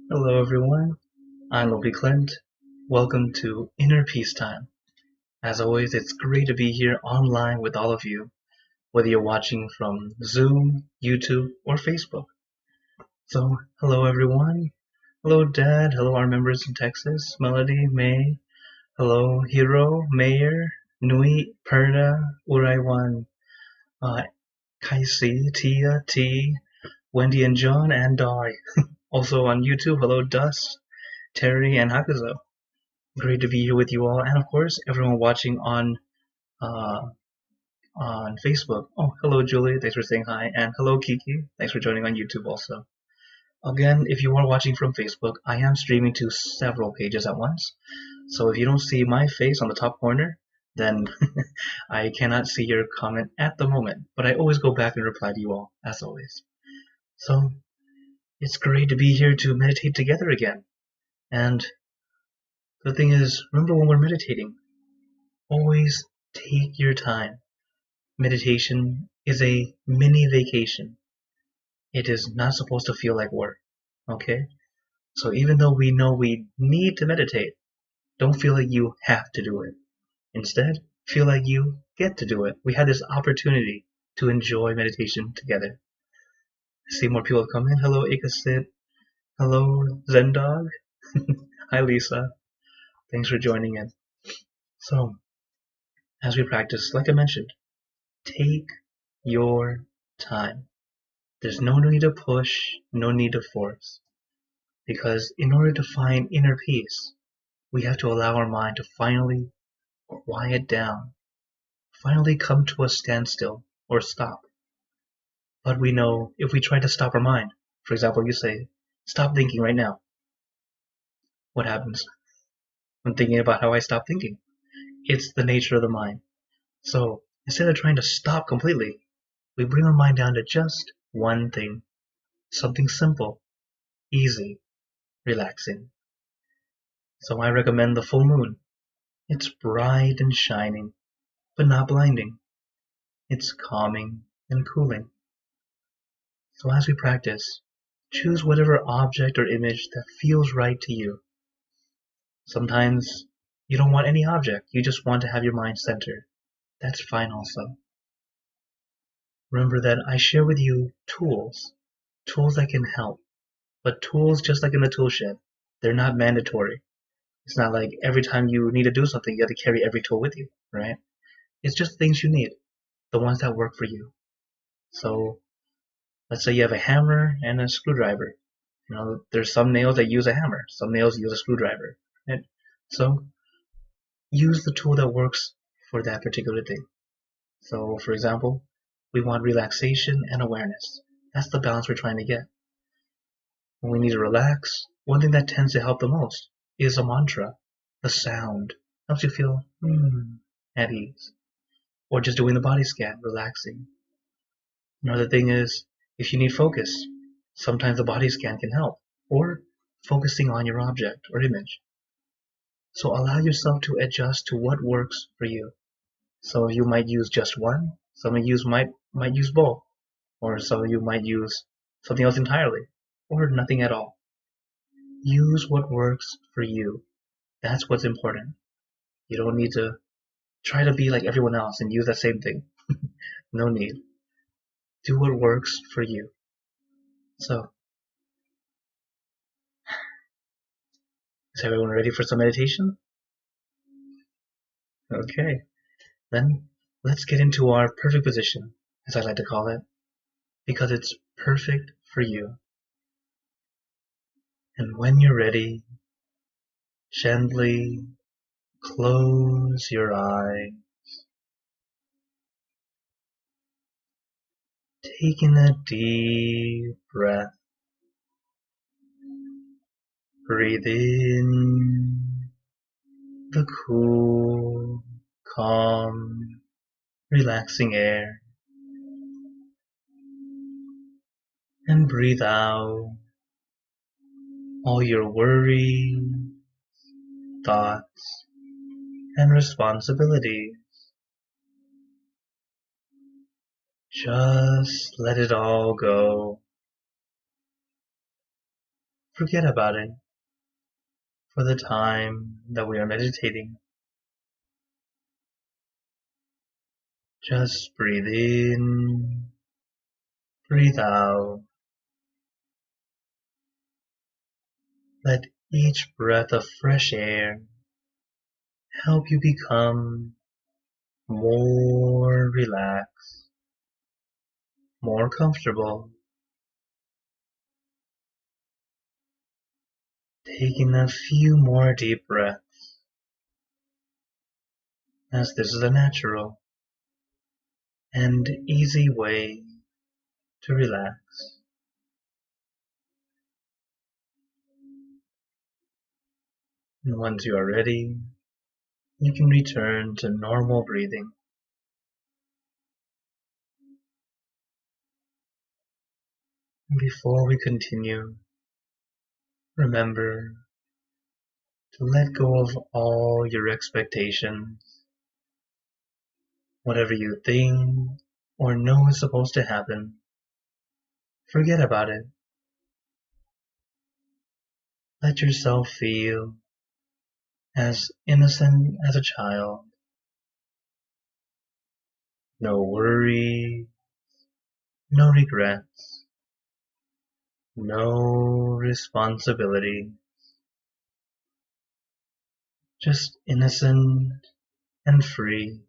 Hello everyone, I'm Lovely Clint. Welcome to Inner Peace Time. As always, it's great to be here online with all of you, whether you're watching from Zoom, YouTube, or Facebook. So, hello everyone. Hello Dad, hello our members in Texas, Melody, May, hello Hiro, Mayor, Nui, Perna, Uraiwan, uh, Kaisi, Tia, T, Wendy and John, and Doi. Also on YouTube, hello Dust, Terry, and Hakuzo. Great to be here with you all, and of course, everyone watching uh, on Facebook. Oh, hello, Julie. Thanks for saying hi, and hello, Kiki. Thanks for joining on YouTube also. Again, if you are watching from Facebook, I am streaming to several pages at once. So if you don't see my face on the top corner, then I cannot see your comment at the moment. But I always go back and reply to you all, as always. So it's great to be here to meditate together again. And the thing is, remember when we're meditating, always take your time. Meditation is a mini vacation. It is not supposed to feel like work, okay? So even though we know we need to meditate, don't feel like you have to do it. Instead, feel like you get to do it. We had this opportunity to enjoy meditation together. I see more people come in. Hello, Ikasit. Hello, Zendog. Hi, Lisa. Thanks for joining in. So, as we practice, like I mentioned, take your time. There's no need to push, no need to force. Because in order to find inner peace, we have to allow our mind to finally quiet down, finally come to a standstill or stop. But we know if we try to stop our mind, for example, you say, stop thinking right now. What happens? I'm thinking about how I stop thinking. It's the nature of the mind. So instead of trying to stop completely, we bring our mind down to just one thing. Something simple, easy, relaxing. So I recommend the full moon. It's bright and shining, but not blinding. It's calming and cooling. So as we practice, choose whatever object or image that feels right to you. Sometimes you don't want any object, you just want to have your mind centered. That's fine also. Remember that I share with you tools that can help. But tools, just like in the tool shed, they're not mandatory. It's not like every time you need to do something, you have to carry every tool with you, right? It's just things you need, the ones that work for you. So let's say you have a hammer and a screwdriver. There's some nails that use a hammer, some nails use a screwdriver, right? So use the tool that works for that particular thing. So for example, we want relaxation and awareness. That's the balance we're trying to get. When we need to relax, one thing that tends to help the most is a mantra. The sound helps you feel at ease. Or just doing the body scan, relaxing. Another thing is, if you need focus, sometimes the body scan can help. Or focusing on your object or image. So allow yourself to adjust to what works for you. Some of you might use just one, some of you might use both, or some of you might use something else entirely, or nothing at all. Use what works for you. That's what's important. You don't need to try to be like everyone else and use that same thing. No need. Do what works for you. So, is everyone ready for some meditation? Okay, then let's get into our perfect position, as I like to call it, because it's perfect for you. And when you're ready, gently close your eyes, taking a deep breath. Breathe in the cool, calm, relaxing air, and breathe out all your worries, thoughts, and responsibilities. Just let it all go. Forget about it for the time that we are meditating. Just breathe in, breathe out. Let each breath of fresh air help you become more relaxed, more comfortable. Taking a few more deep breaths, as this is a natural and easy way to relax. And once you are ready, you can return to normal breathing. And before we continue, remember to let go of all your expectations. Whatever you think or know is supposed to happen, forget about it. Let yourself feel as innocent as a child. No worry, no regrets, no responsibility. Just innocent and free.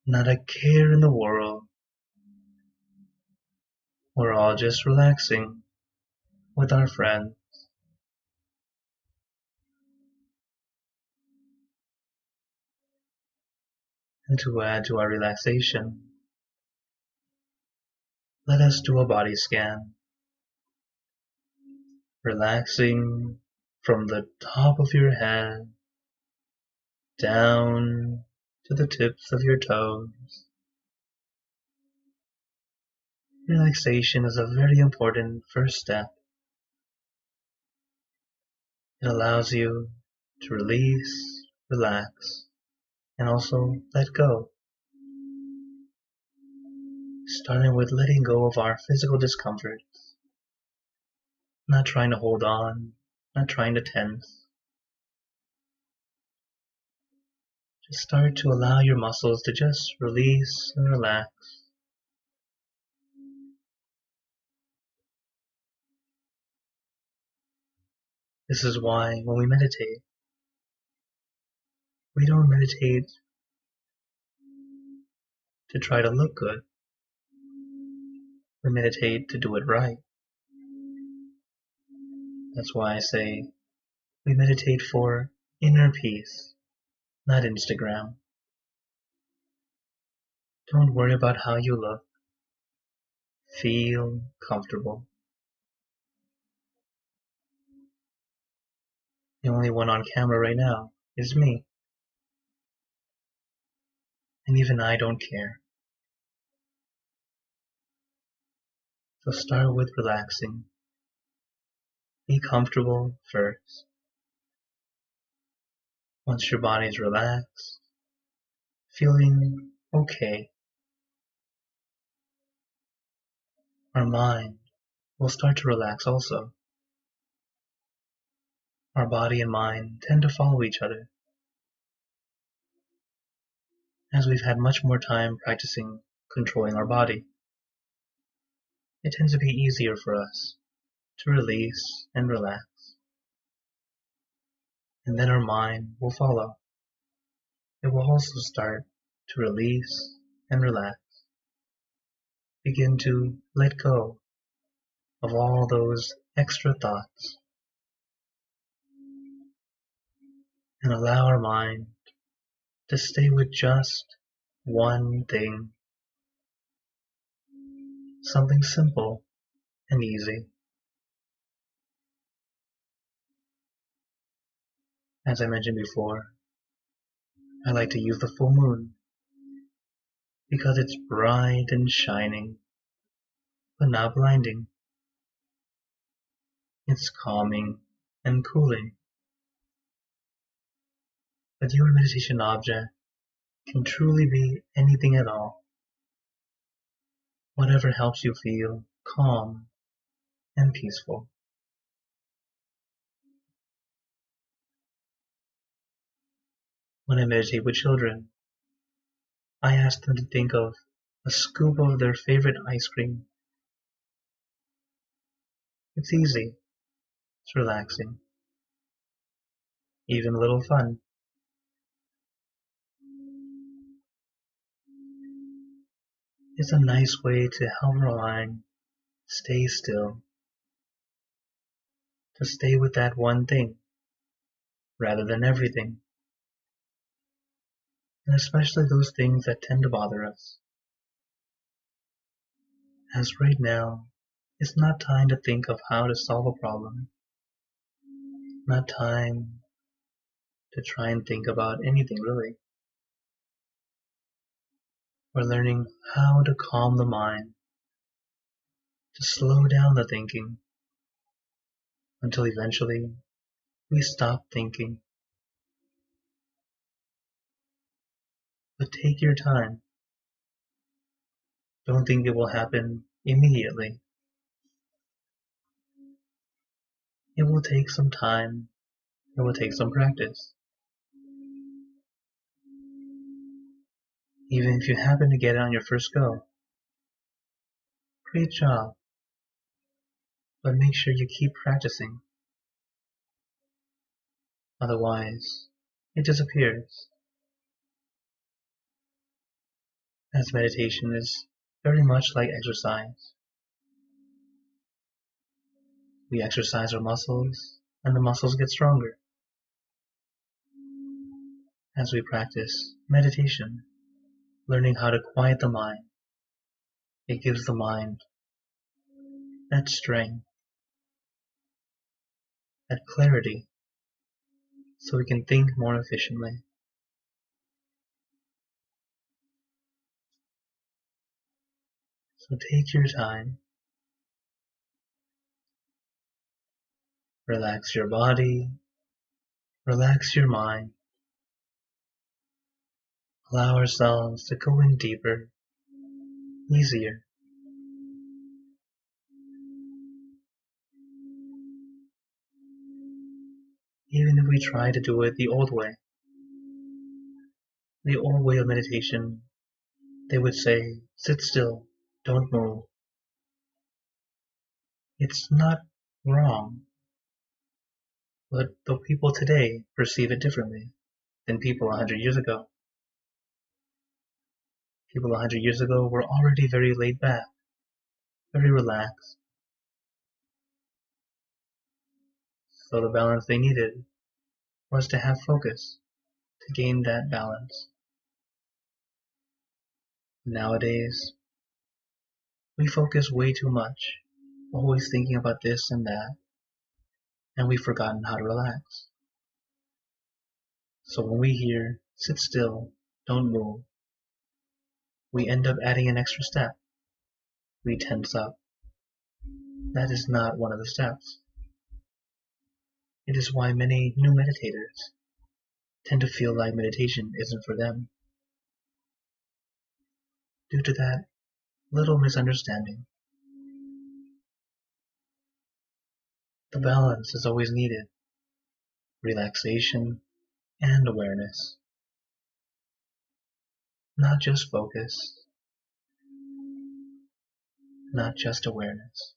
Not a care in the world. We're all just relaxing with our friends. And to add to our relaxation, let us do a body scan. Relaxing from the top of your head down to the tips of your toes. Relaxation is a very important first step. It allows you to release, relax, and also let go. Starting with letting go of our physical discomfort. Not trying to hold on, not trying to tense. Just start to allow your muscles to just release and relax. This is why when we meditate, we don't meditate to try to look good. We meditate to do it right. That's why I say we meditate for inner peace, not Instagram. Don't worry about how you look. Feel comfortable. The only one on camera right now is me. And even I don't care. So start with relaxing. Be comfortable first. Once your body is relaxed, feeling okay, our mind will start to relax also. Our body and mind tend to follow each other. As we've had much more time practicing controlling our body, it tends to be easier for us to release and relax. And then our mind will follow. It will also start to release and relax. Begin to let go of all those extra thoughts and allow our mind to stay with just one thing. Something simple and easy. As I mentioned before, I like to use the full moon because it's bright and shining, but not blinding. It's calming and cooling. But your meditation object can truly be anything at all. Whatever helps you feel calm and peaceful. When I meditate with children, I ask them to think of a scoop of their favorite ice cream. It's easy, it's relaxing, even a little fun. It's a nice way to help our mind stay still, to stay with that one thing rather than everything, and especially those things that tend to bother us. As right now, it's not time to think of how to solve a problem, not time to try and think about anything really. We're learning how to calm the mind, to slow down the thinking until eventually we stop thinking. But take your time. Don't think it will happen immediately. It will take some time. It will take some practice. Even if you happen to get it on your first go, great job. But make sure you keep practicing. Otherwise, it disappears. As meditation is very much like exercise. We exercise our muscles, and the muscles get stronger. As we practice meditation, learning how to quiet the mind, it gives the mind that strength, that clarity, so we can think more efficiently. So take your time, relax your body, relax your mind, allow ourselves to go in deeper, easier. Even if we try to do it the old way of meditation, they would say, sit still, don't move. It's not wrong, but the people today perceive it differently than people 100 years ago. People 100 years ago were already very laid back, very relaxed. So the balance they needed was to have focus, to gain that balance. Nowadays, we focus way too much, always thinking about this and that, and we've forgotten how to relax. So when we hear, sit still, don't move, we end up adding an extra step. We tense up. That is not one of the steps. It is why many new meditators tend to feel like meditation isn't for them, due to that little misunderstanding. The balance is always needed, relaxation and awareness, not just focus, not just awareness,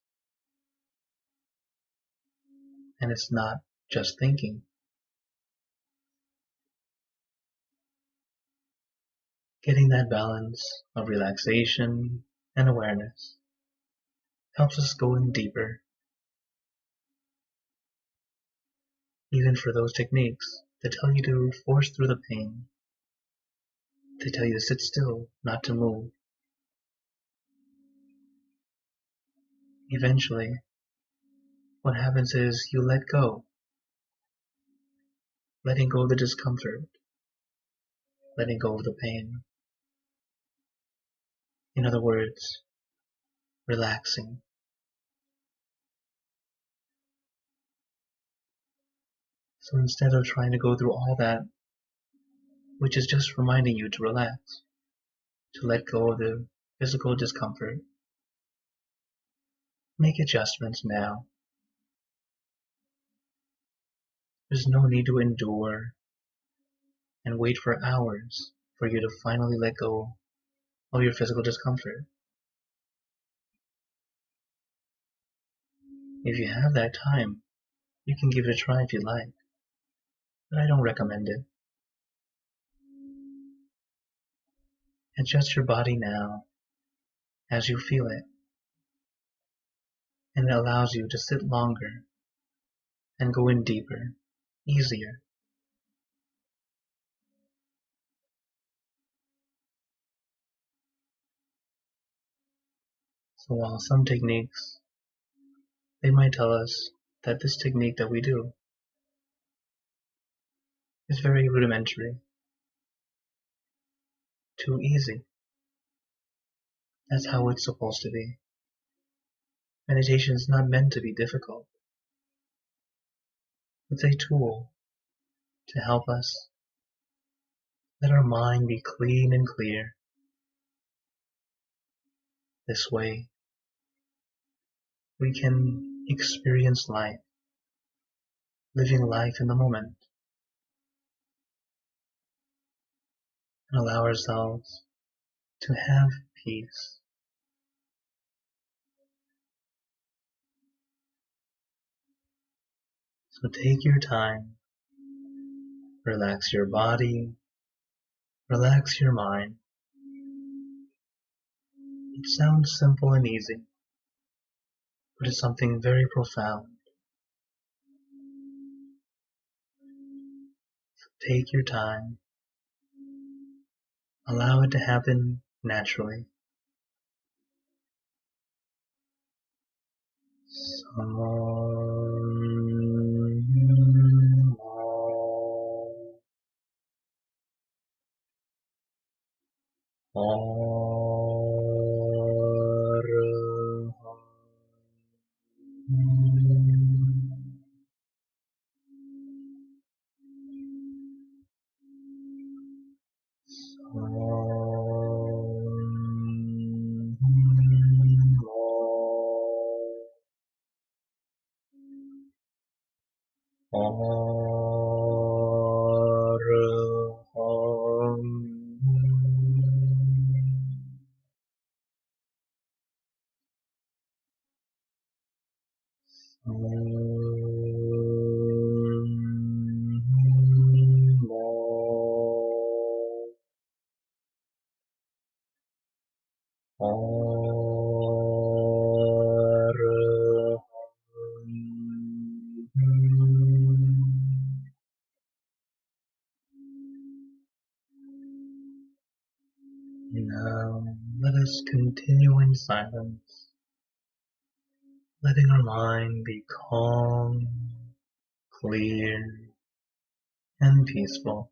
and it's not just thinking. Getting that balance of relaxation and awareness helps us go in deeper. Even for those techniques that tell you to force through the pain, they tell you to sit still, not to move. Eventually, what happens is you let go, letting go of the discomfort, letting go of the pain. In other words, relaxing. So instead of trying to go through all that, which is just reminding you to relax, to let go of the physical discomfort, make adjustments now. There's no need to endure. and wait for hours for you to finally let go of your physical discomfort. If you have that time, you can give it a try if you like, but I don't recommend it. Adjust your body now as you feel it, and it allows you to sit longer and go in deeper, easier. So while some techniques, they might tell us that this technique that we do is very rudimentary, too easy. That's how it's supposed to be. Meditation is not meant to be difficult. It's a tool to help us let our mind be clean and clear. This way, we can experience life, living life in the moment, and allow ourselves to have peace. So take your time, relax your body, relax your mind. It sounds simple and easy, but it's something very profound. Take your time, allow it to happen naturally. Now let us continue in silence, letting our mind be calm, clear, and peaceful.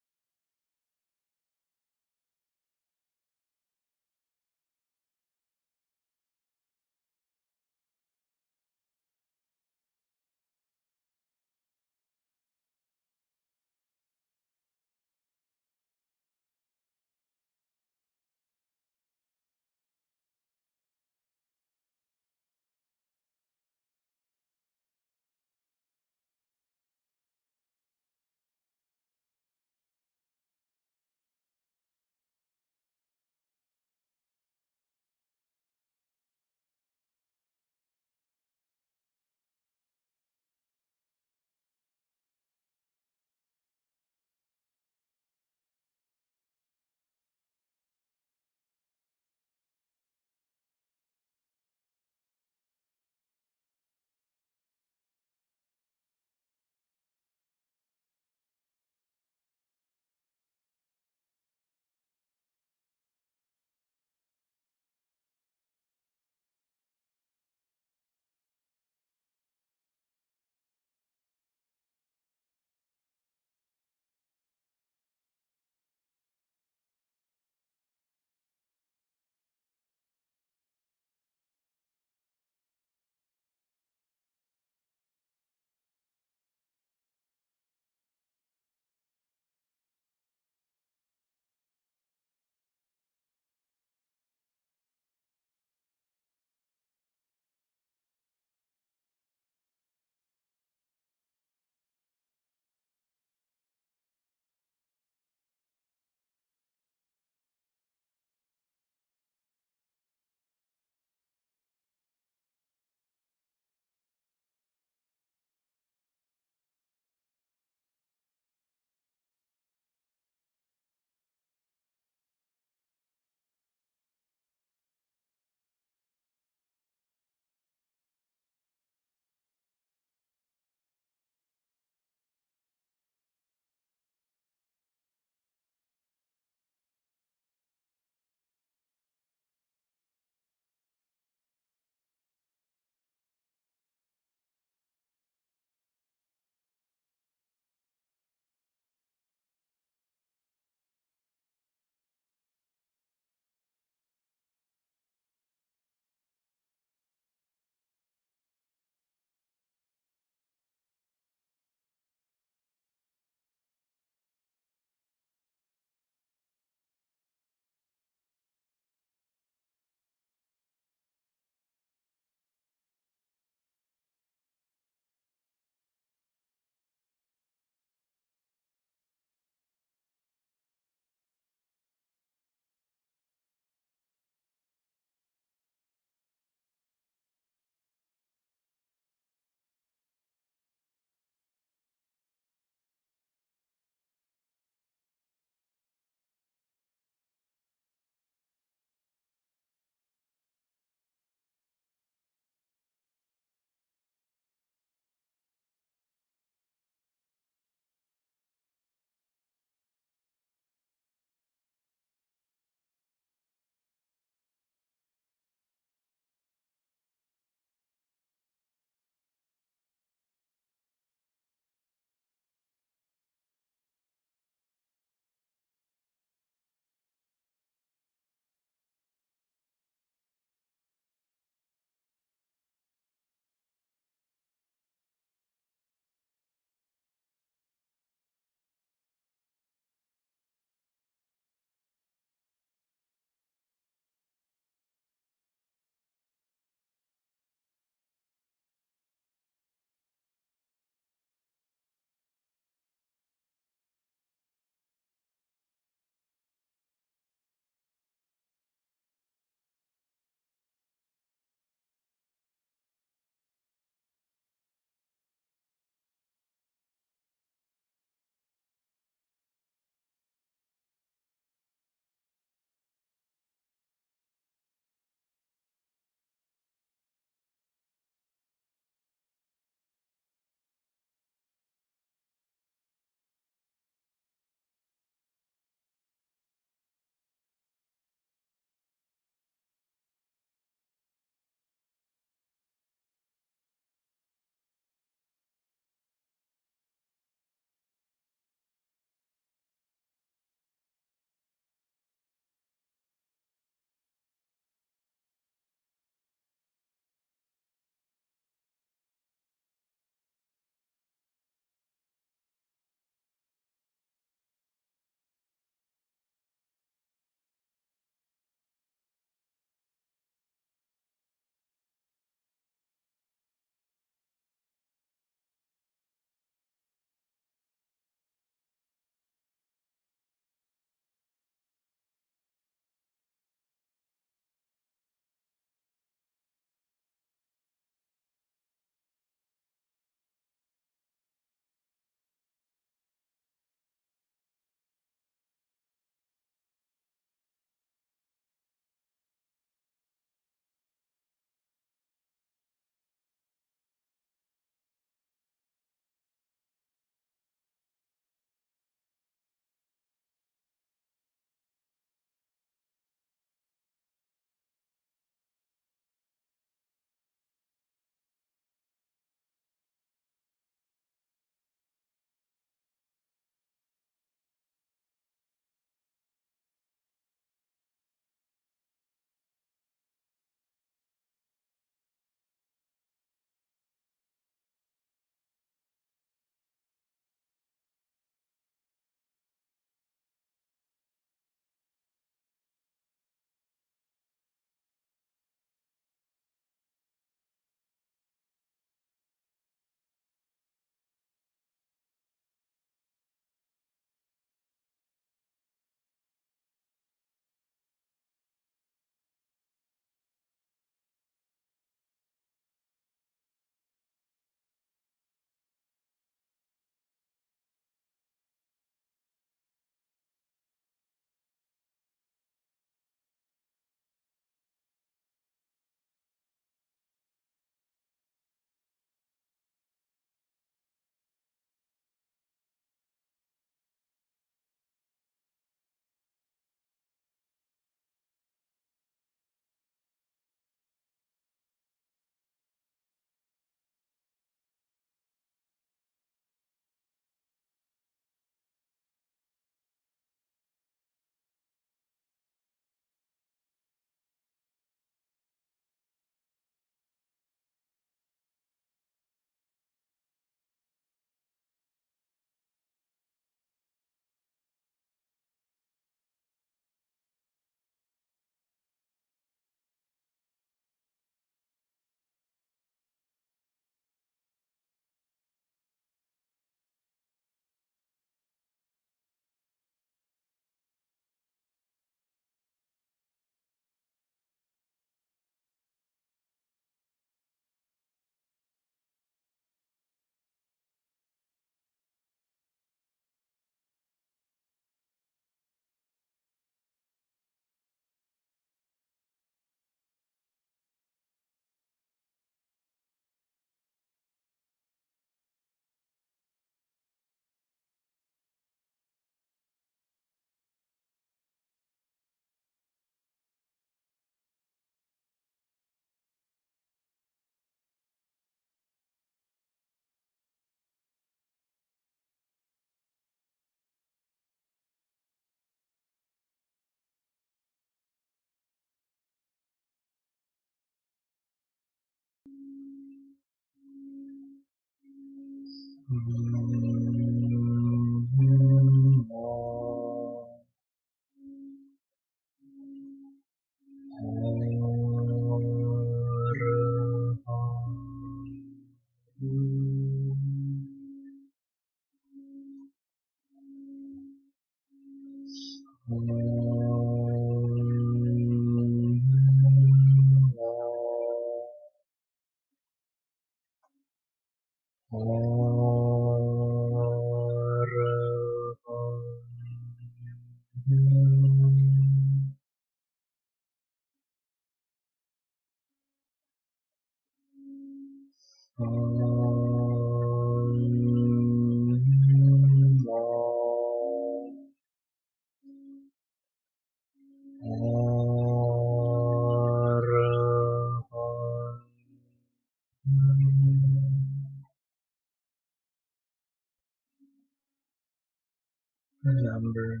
Remember,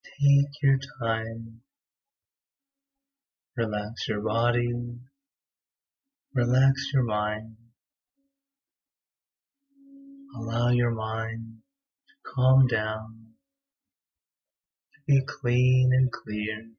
take your time, relax your body, relax your mind, allow your mind to calm down, to be clean and clear.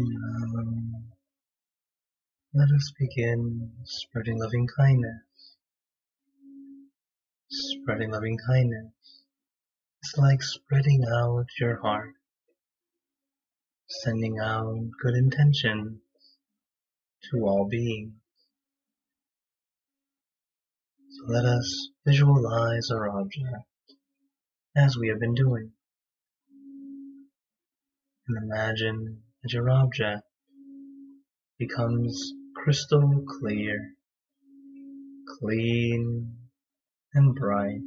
Now, let us begin spreading loving kindness. Spreading loving kindness is like spreading out your heart, sending out good intention to all beings. So let us visualize our object as we have been doing, and imagine that your object becomes crystal clear, clean and bright,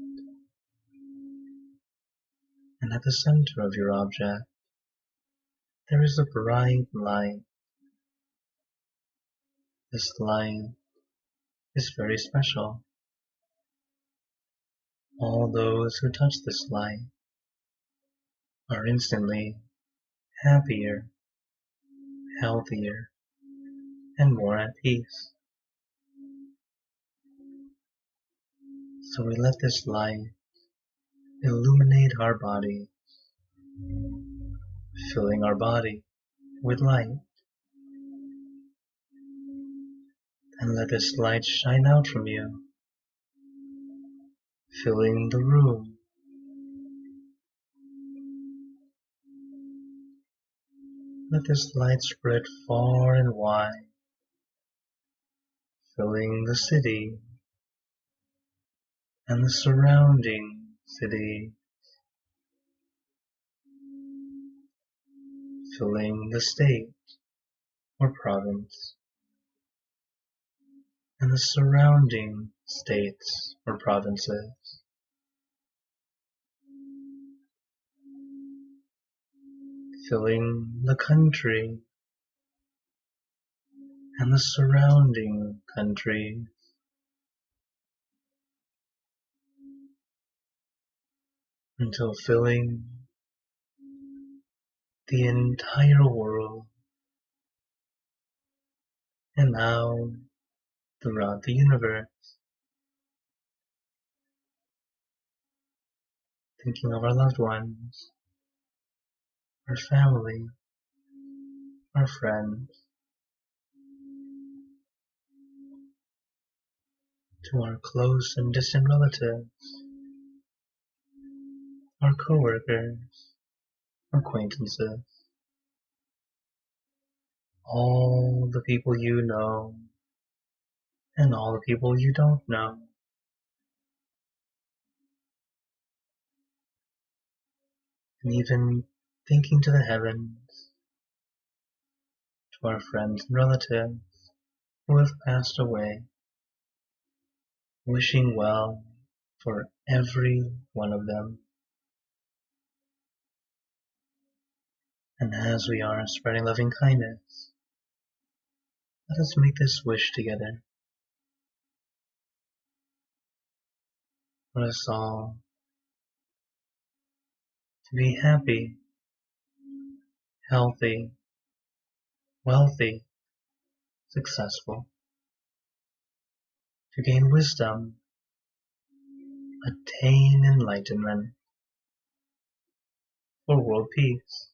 and at the center of your object there is a bright light. This light is very special. All those who touch this light are instantly happier, healthier, and more at peace. So we let this light illuminate our body, filling our body with light, and let this light shine out from you, filling the room. Let this light spread far and wide, filling the city and the surrounding city, filling the state or province and the surrounding states or provinces, filling the country and the surrounding country, until filling the entire world, and now throughout the universe, thinking of our loved ones, our family, our friends, to our close and distant relatives, our coworkers, acquaintances, all the people you know, and all the people you don't know. And even thinking to the heavens, to our friends and relatives who have passed away, wishing well for every one of them. And as we are spreading loving kindness, let us make this wish together. Let us all to be happy, healthy, wealthy, successful, to gain wisdom, attain enlightenment, for world peace.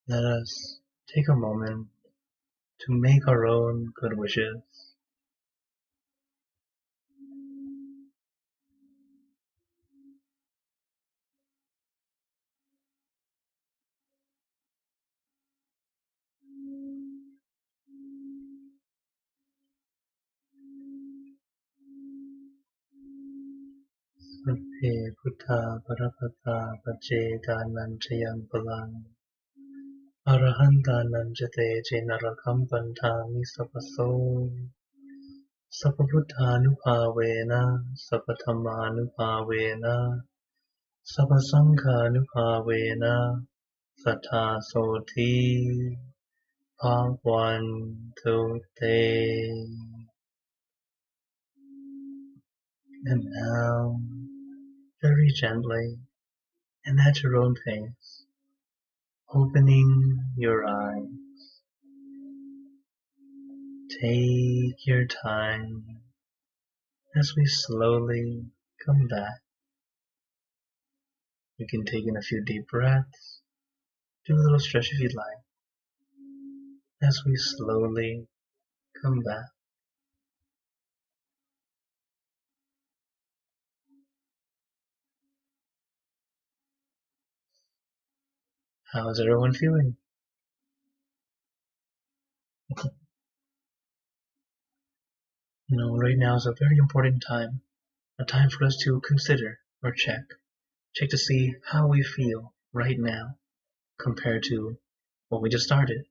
Let us take a moment to make our own good wishes. Sapphe Buddha Parapata Pacedanan Chayam Palang Arahantanam Jate Narakam Pantami Sapaso Sapabuddhanupavena Sapathamanupavena Sapasanghanupavena Sattha Soti Bhagwantu Te. And now, very gently and at your own pace, opening your eyes. Take your time as we slowly come back. You can take in a few deep breaths Do a little stretch if you'd like, as we slowly come back. How's everyone feeling? Right now is a very important time, a time for us to consider or check to see how we feel right now compared to what we just started.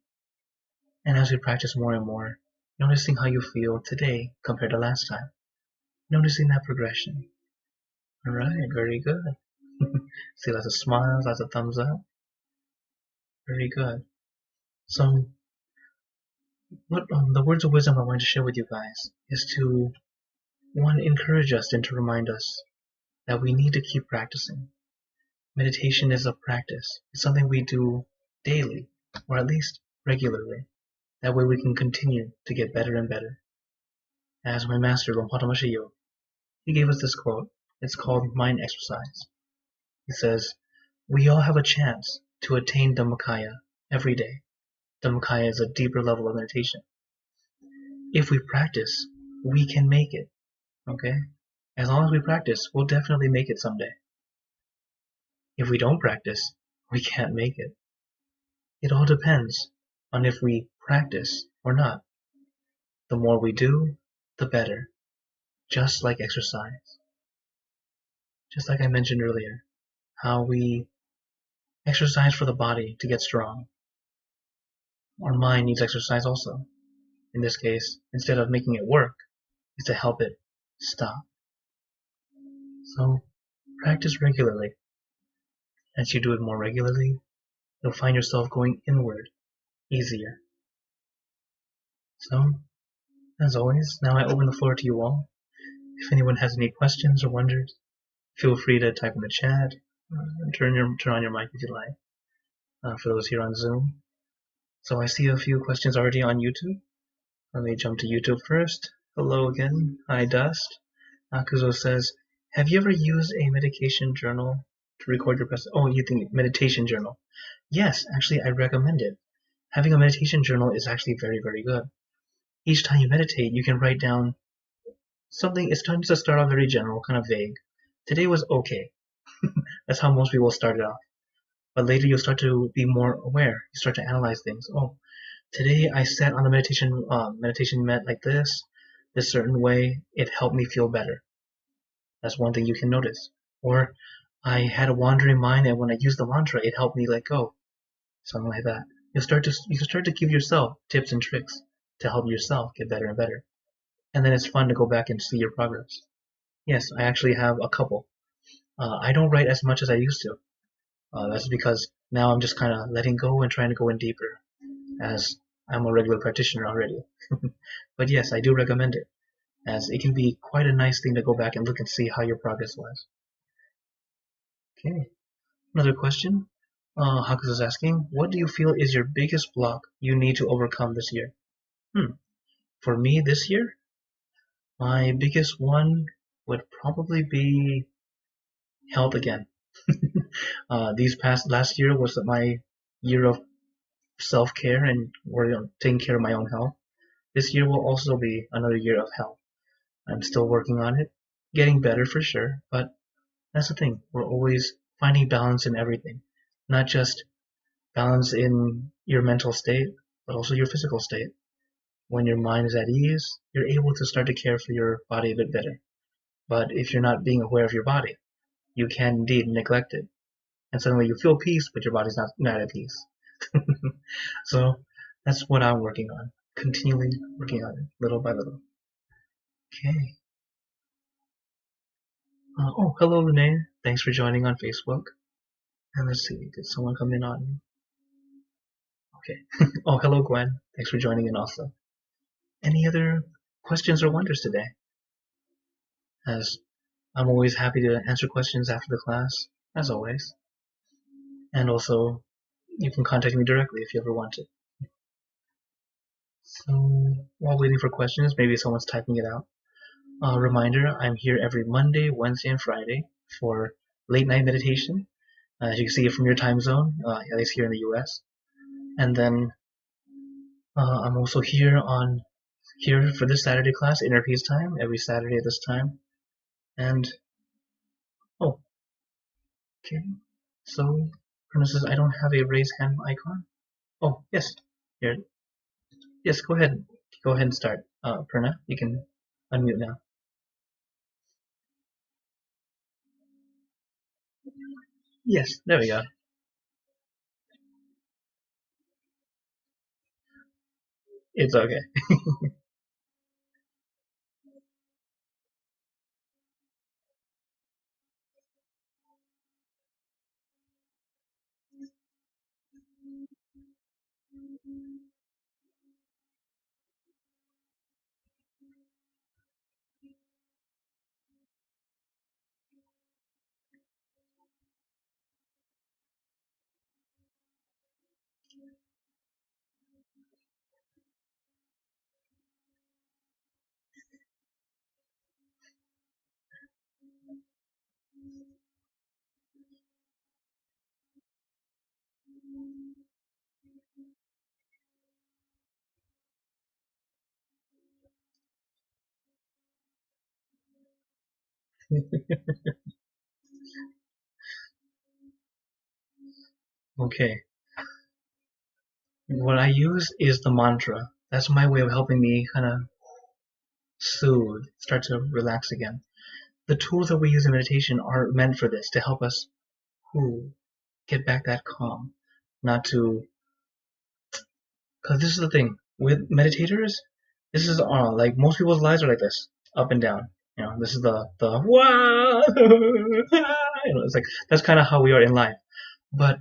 And as we practice more and more, noticing how you feel today compared to last time, noticing that progression. Alright, very good. See lots of smiles, lots of thumbs up. Very good. So, what the words of wisdom I want to share with you guys is to, one, encourage us and to remind us that we need to keep practicing. Meditation is a practice. It's something we do daily, or at least regularly. That way we can continue to get better and better. As my master, Lompa Tamashiyo, he gave us this quote. It's called mind exercise. He says, we all have a chance to attain Dhammakaya every day. Dhammakaya is a deeper level of meditation. If we practice, we can make it. Okay? As long as we practice, we'll definitely make it someday. If we don't practice, we can't make it. It all depends on if we practice or not. The more we do, the better. Just like exercise. Just like I mentioned earlier, how we exercise for the body to get strong. Our mind needs exercise also. In this case, instead of making it work, is to help it stop. So, practice regularly. As you do it more regularly, you'll find yourself going inward easier. So, as always, now I open the floor to you all. If anyone has any questions or wonders, feel free to type in the chat, and turn on your mic if you like, for those here on Zoom. So I see a few questions already on YouTube. Let me jump to YouTube first. Hello again. Hi, Dust. Akuzo says, have you ever used a meditation journal to record your process? Oh, you think meditation journal. Yes, actually, I recommend it. Having a meditation journal is actually very, very good. Each time you meditate, you can write down something. It's time to start off very general, kind of vague. Today was okay. That's how most people start it off. But later you'll start to be more aware. You start to analyze things. Oh, today I sat on the meditation mat like this certain way. It helped me feel better. That's one thing you can notice. Or I had a wandering mind, and when I used the mantra, it helped me let go. Something like that. You start to give yourself tips and tricks to help yourself get better and better. And then it's fun to go back and see your progress. Yes, I actually have a couple. I don't write as much as I used to. That's because now I'm just kind of letting go and trying to go in deeper, as I'm a regular practitioner already. But yes, I do recommend it, as it can be quite a nice thing to go back and look and see how your progress was. Okay, another question. Hakus is asking, what do you feel is your biggest block you need to overcome this year? For me this year, my biggest one would probably be health again. Last year was my year of self-care and taking care of my own health. This year will also be another year of health. I'm still working on it, getting better for sure, but that's the thing. We're always finding balance in everything, not just balance in your mental state, but also your physical state. When your mind is at ease, you're able to start to care for your body a bit better. But if you're not being aware of your body, you can indeed neglect it. And suddenly you feel peace, but your body's not at peace. So that's what I'm working on. Continually working on it, little by little. Okay. Oh, hello, Renee. Thanks for joining on Facebook. And let's see, did someone come in on? Okay. Oh, hello, Gwen. Thanks for joining in also. Any other questions or wonders today? As I'm always happy to answer questions after the class, as always. And also, you can contact me directly if you ever want to. So, while waiting for questions, maybe someone's typing it out. Reminder, I'm here every Monday, Wednesday, and Friday for late night meditation. as you can see from your time zone, at least here in the US. And then I'm also here for this Saturday class, Inner Peace Time, every Saturday at this time. And oh, okay. So Prerna says I don't have a raise hand icon. Oh yes, here. Yes, go ahead. Go ahead and start. Prerna, you can unmute now. Yes, there we go. It's okay. Okay. What I use is the mantra. That's my way of helping me kind of soothe, start to relax again. The tools that we use in meditation are meant for this, to help us get back that calm. Not to, because this is the thing with meditators. This is like most people's lives are like this, up and down. This is the wow. It's like that's kind of how we are in life. But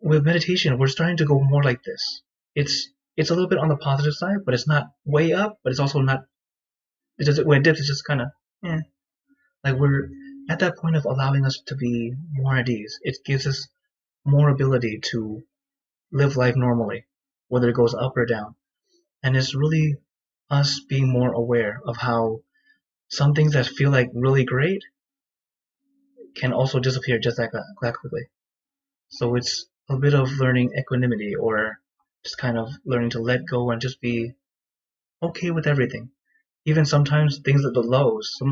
with meditation, we're starting to go more like this. It's a little bit on the positive side, but it's not way up, but it's also not. It just when it dips, it's just kind of like we're at that point of allowing us to be more at ease. It gives us more ability to live life normally, whether it goes up or down. And it's really us being more aware of how some things that feel like really great can also disappear just that quickly. So it's a bit of learning equanimity, or just kind of learning to let go and just be okay with everything. Even sometimes things that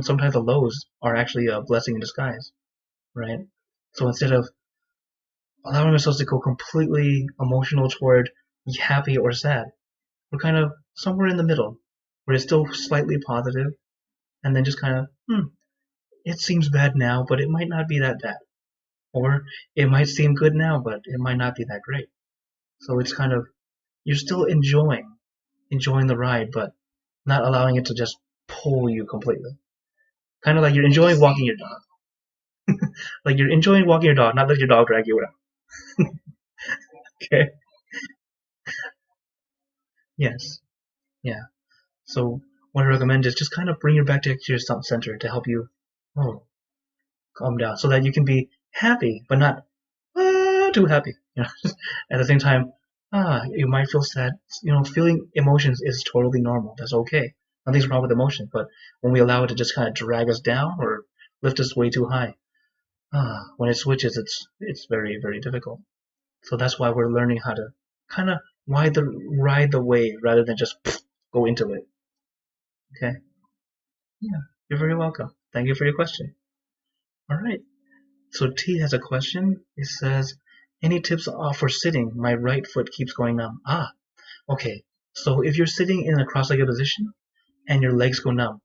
sometimes the lows are actually a blessing in disguise, right? So instead of allowing ourselves to go completely emotional toward happy or sad, we're kind of somewhere in the middle, where it's still slightly positive, and then just kind of, it seems bad now, but it might not be that bad. Or it might seem good now, but it might not be that great. So it's kind of, you're still enjoying the ride, but not allowing it to just pull you completely. Kind of like you're enjoying walking your dog. Like you're enjoying walking your dog, not let your dog drag you around. Okay? Yes. Yeah. So what I recommend is just kind of bring your back to your center to help you calm down, so that you can be happy, but not too happy. At the same time, you might feel sad. Feeling emotions is totally normal. That's okay. Nothing's wrong with emotion. But when we allow it to just kind of drag us down or lift us way too high, when it switches, it's very, very difficult. So that's why we're learning how to kind of ride the wave rather than just go into it. Okay. Yeah. You're very welcome. Thank you for your question. All right. So T has a question. It says, any tips for sitting? My right foot keeps going numb. Okay. So if you're sitting in a cross-legged position and your legs go numb,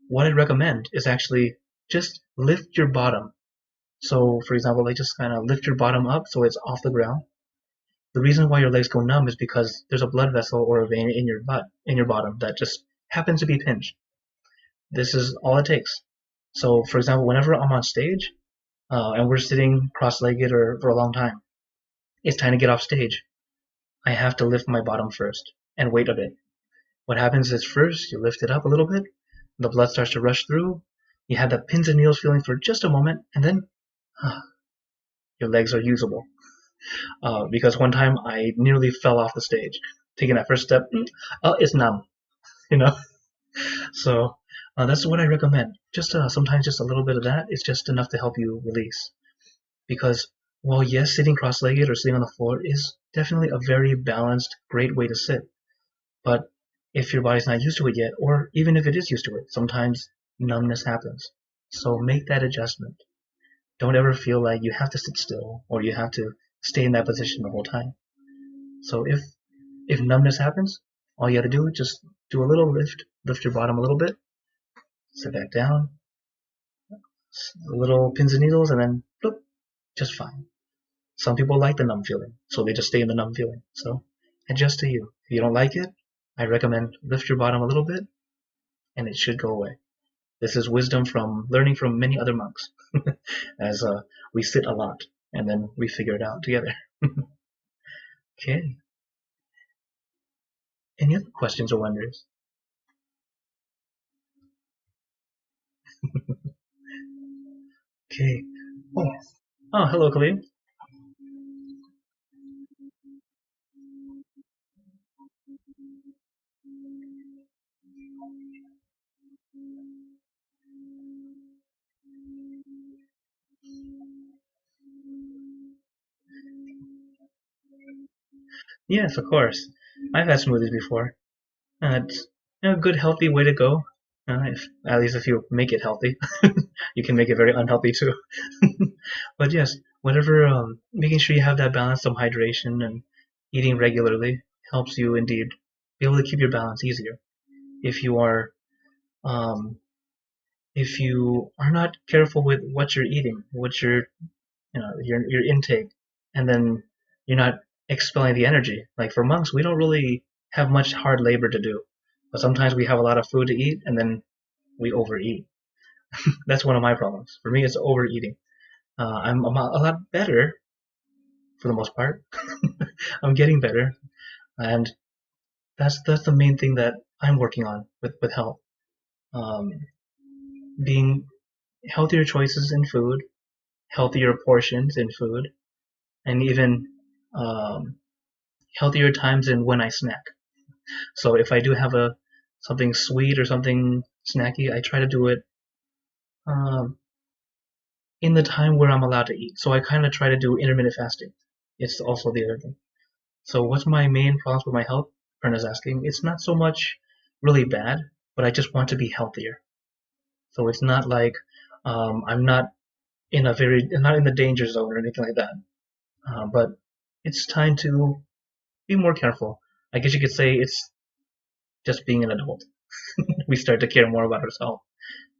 what I'd recommend is actually just lift your bottom. So for example, like just kind of lift your bottom up so it's off the ground. The reason why your legs go numb is because there's a blood vessel or a vein in your bottom that just happens to be pinched. This is all it takes. So for example, whenever I'm on stage, and we're sitting cross-legged or for a long time, it's time to get off stage. I have to lift my bottom first and wait a bit. What happens is first you lift it up a little bit, the blood starts to rush through, you have that pins and needles feeling for just a moment, and then your legs are usable. Because one time I nearly fell off the stage, taking that first step, it's numb, you know. So that's what I recommend. Just sometimes just a little bit of that is just enough to help you release. Because while yes, sitting cross-legged or sitting on the floor is definitely a very balanced, great way to sit. But if your body's not used to it yet, or even if it is used to it, sometimes numbness happens. So make that adjustment. Don't ever feel like you have to sit still or you have to stay in that position the whole time. So if numbness happens, all you have to do is just do a little lift your bottom a little bit, sit back down, a little pins and needles, and then bloop, just fine. Some people like the numb feeling, so they just stay in the numb feeling. So adjust to you. If you don't like it, I recommend lift your bottom a little bit, and it should go away. This is wisdom from learning from many other monks, as we sit a lot, and then we figure it out together. Okay. Any other questions or wonders? Okay. Oh, hello, Khalid. Yes, of course. I've had smoothies before. It's a good, healthy way to go. If at least if you make it healthy, you can make it very unhealthy too. But yes, whatever, making sure you have that balance of hydration and eating regularly helps you indeed be able to keep your balance easier. If you are, um, if you are not careful with what you're eating, what your intake, and then you're not expelling the energy. Like for monks, we don't really have much hard labor to do, but sometimes we have a lot of food to eat, and then we overeat. That's one of my problems. For me, it's overeating. I'm a lot better for the most part. I'm getting better, and that's the main thing that I'm working on with health. Um, being healthier choices in food, healthier portions in food, and even um, healthier times in when I snack. So if I do have a something sweet or something snacky, I try to do it um, in the time where I'm allowed to eat. So I kind of try to do intermittent fasting. It's also the other thing. So what's my main problems with my health? Brenna's asking. It's not so much really bad, but I just want to be healthier. So it's not like I'm not not in the danger zone or anything like that. But it's time to be more careful. I guess you could say it's just being an adult. We start to care more about ourselves.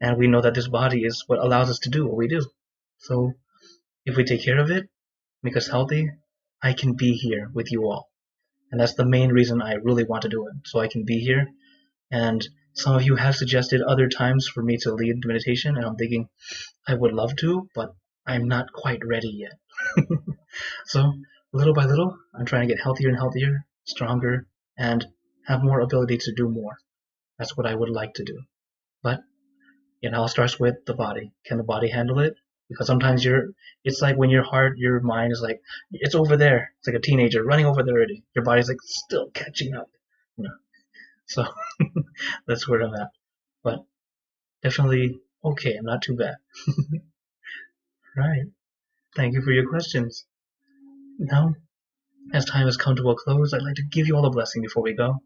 And we know that this body is what allows us to do what we do. So if we take care of it, make us healthy, I can be here with you all. And that's the main reason I really want to do it. So I can be here. And some of you have suggested other times for me to lead the meditation, and I'm thinking I would love to, but I'm not quite ready yet. So little by little, I'm trying to get healthier and healthier, stronger, and have more ability to do more. That's what I would like to do. But it all starts with the body. Can the body handle it? Because sometimes it's like when your mind is like, it's over there. It's like a teenager running over there already. Your body's like still catching up. You know? So that's where I'm at. But definitely okay. I'm not too bad. Right. Thank you for your questions. Now, as time has come to a close, I'd like to give you all a blessing before we go.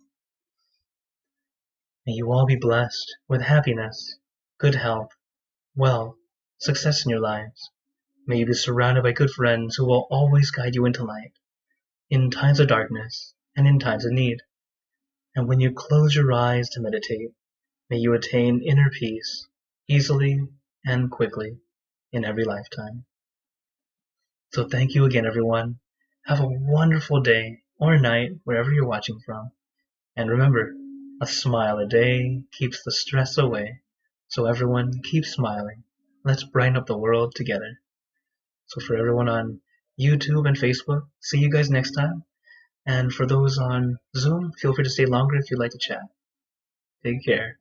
May you all be blessed with happiness, good health, wealth, success in your lives. May you be surrounded by good friends who will always guide you into light, in times of darkness and in times of need. And when you close your eyes to meditate, may you attain inner peace, easily and quickly, in every lifetime. So thank you again, everyone. Have a wonderful day or night, wherever you're watching from. And remember, a smile a day keeps the stress away. So everyone, keep smiling. Let's brighten up the world together. So for everyone on YouTube and Facebook, see you guys next time. And for those on Zoom, feel free to stay longer if you'd like to chat. Take care.